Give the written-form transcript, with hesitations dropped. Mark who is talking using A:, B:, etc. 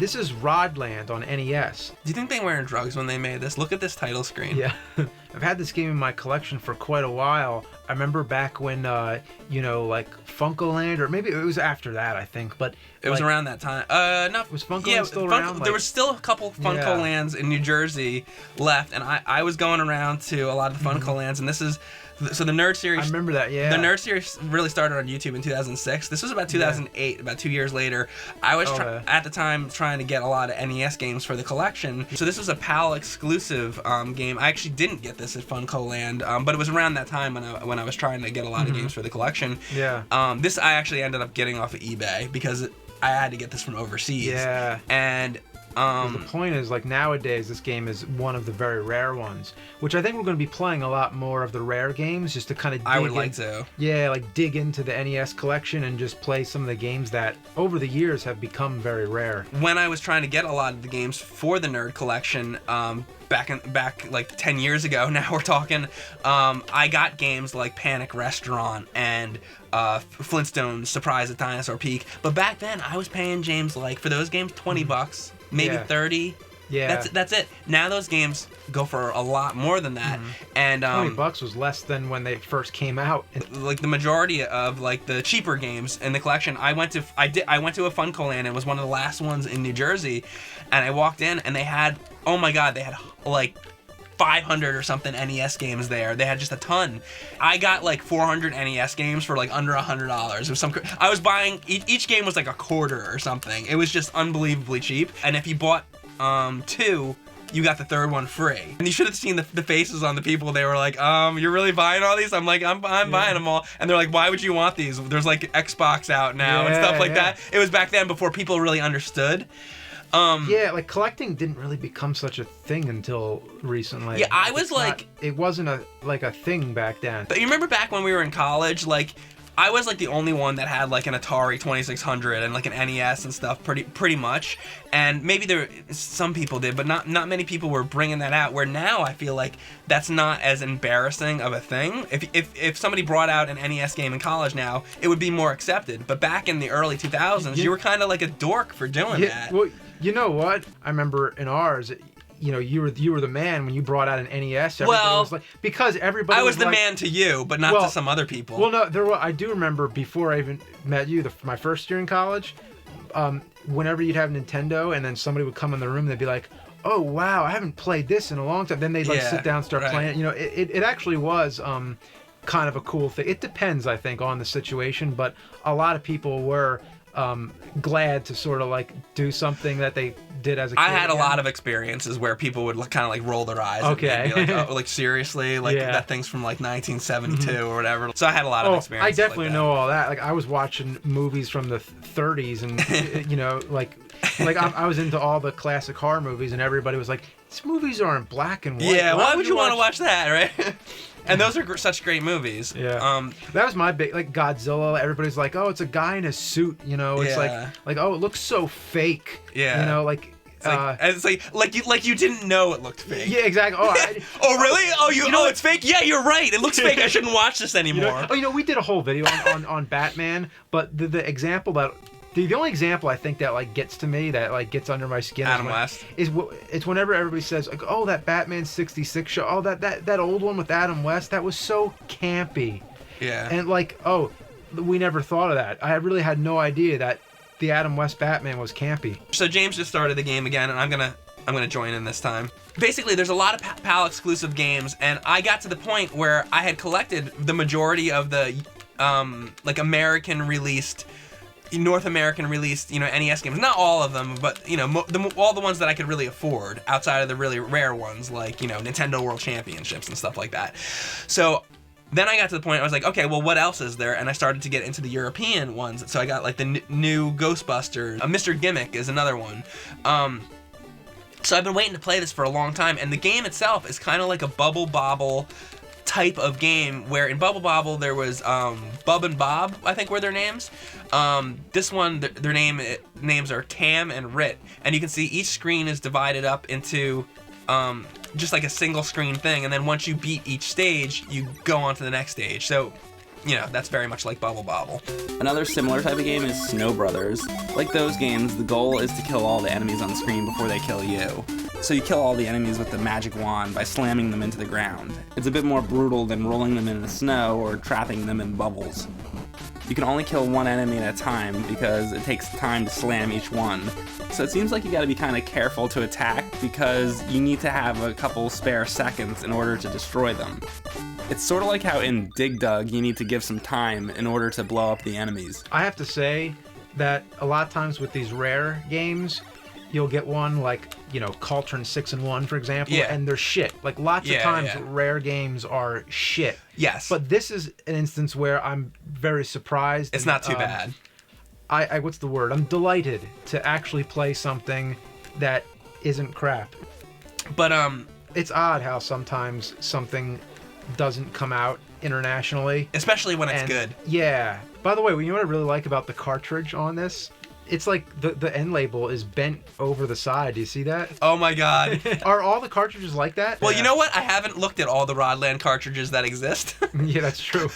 A: This is Rodland on NES.
B: Do you think they were on drugs when they made this? Look at this title screen.
A: Yeah. I've had this game in my collection for quite a while. I remember back when, like Funkoland, or maybe it was after that, I think. But
B: it was around that time. No,
A: was Funkoland still around?
B: There was still a couple Funkolands in New Jersey left, and I was going around to a lot of the Funkolands, and this is. So the Nerd Series...
A: I remember that, yeah.
B: The Nerd Series really started on YouTube in 2006. This was about 2008, about 2 years later. I was, at the time, trying to get a lot of NES games for the collection. So this was a PAL exclusive game. I actually didn't get this at Funkoland, but it was around that time when I was trying to get a lot of games for the collection.
A: Yeah.
B: This I actually ended up getting off of eBay because I had to get this from overseas.
A: Yeah.
B: And...
A: the point is, like, nowadays this game is one of the very rare ones, which I think we're going to be playing a lot more of the rare games, just to kind of dig into the NES collection and just play some of the games that over the years have become very rare.
B: When I was trying to get a lot of the games for the Nerd Collection, back like 10 years ago, now we're talking, I got games like Panic Restaurant and Flintstones Surprise at Dinosaur Peak, but back then I was paying James, like, for those games $20, maybe 30.
A: Yeah,
B: that's it. Now those games go for a lot more than that, and
A: $20 was less than when they first came out.
B: Like the majority of like the cheaper games in the collection, I went to a Funkoland. It was one of the last ones in New Jersey, and I walked in and they had, oh my god, they had like 500 or something NES games there. They had just a ton. I got like 400 NES games for like under $100. It was I was buying each game was like a quarter or something. It was just unbelievably cheap. And if you bought 2, you got the third one free. And you should have seen the faces on the people. They were like, you're really buying all these? I'm like, I'm buying them all. And they're like, why would you want these? There's like Xbox out now and stuff like that. It was back then before people really understood.
A: Like collecting didn't really become such a thing until recently.
B: Yeah, I was like...
A: It wasn't a thing back then.
B: But you remember back when we were in college, like... I was like the only one that had like an Atari 2600 and like an NES and stuff, pretty much. And maybe some people did, but not many people were bringing that out. Where now I feel like that's not as embarrassing of a thing. If somebody brought out an NES game in college now, it would be more accepted. But back in the early 2000s, you were kind of like a dork for doing that.
A: Well, you know what? I remember in ours. You were the man when you brought out an NES. Everybody was like, because everybody.
B: I was the man to you, but not to some other people.
A: Well, no, I do remember before I even met you, my first year in college. Whenever you'd have Nintendo, and then somebody would come in the room, and they'd be like, "Oh wow, I haven't played this in a long time." Then they'd sit down, and start playing. It actually was kind of a cool thing. It depends, I think, on the situation, but a lot of people were glad to sort of like do something that they did as a kid.
B: I had a lot of experiences where people would kind of like roll their eyes and be like, oh, like seriously, like that thing's from like 1972 or whatever. So I had a lot of experiences.
A: I definitely know all that. Like I was watching movies from the 30s and like I was into all the classic horror movies, and everybody was like, these movies are in black and white.
B: Yeah, why would you want to watch that, right? And those are such great movies.
A: Yeah. That was my big, like Godzilla. Everybody's like, oh, it's a guy in a suit. It's like oh, it looks so fake.
B: Yeah. It's like you didn't know it looked fake.
A: Yeah, exactly.
B: Oh, really? Oh, it's fake? Yeah, you're right. It looks fake. I shouldn't watch this anymore.
A: We did a whole video on Batman, but the example that. The only example I think that like gets to me, that like gets under my skin,
B: Adam West,
A: it's whenever everybody says like, oh, that Batman '66 show, oh that old one with Adam West, that was so campy.
B: Yeah.
A: And like, oh, we never thought of that. I really had no idea that the Adam West Batman was campy.
B: So James just started the game again, and I'm gonna join in this time. Basically, there's a lot of PAL exclusive games, and I got to the point where I had collected the majority of the like North American released, NES games. Not all of them, but, all the ones that I could really afford outside of the really rare ones, like, Nintendo World Championships and stuff like that. So then I got to the point I was like, okay, well, what else is there? And I started to get into the European ones. So I got, like, the new Ghostbusters. Mr. Gimmick is another one. So I've been waiting to play this for a long time, and the game itself is kind of like a Bubble Bobble type of game, where in Bubble Bobble there was Bub and Bob, I think were their names. This one, their names are Tam and Rit, and you can see each screen is divided up into just like a single screen thing, and then once you beat each stage, you go on to the next stage. So that's very much like Bubble Bobble.
C: Another similar type of game is Snow Brothers. Like those games, the goal is to kill all the enemies on screen before they kill you. So you kill all the enemies with the magic wand by slamming them into the ground. It's a bit more brutal than rolling them in the snow or trapping them in bubbles. You can only kill one enemy at a time because it takes time to slam each one. So it seems like you gotta be kind of careful to attack because you need to have a couple spare seconds in order to destroy them. It's sort of like how in Dig Dug you need to give some time in order to blow up the enemies.
A: I have to say that a lot of times with these rare games, you'll get one like, Caltron 6 and 1, for example, and they're shit. Like, lots of times rare games are shit.
B: Yes.
A: But this is an instance where I'm very surprised.
B: It's not too bad.
A: What's the word? I'm delighted to actually play something that isn't crap.
B: But,
A: it's odd how sometimes something doesn't come out internationally.
B: Especially when it's good.
A: Yeah. By the way, you know what I really like about the cartridge on this? It's like the end label is bent over the side. Do you see that?
B: Oh my god.
A: Are all the cartridges like that?
B: Well, you know what? I haven't looked at all the Rodland cartridges that exist.
A: Yeah, that's true.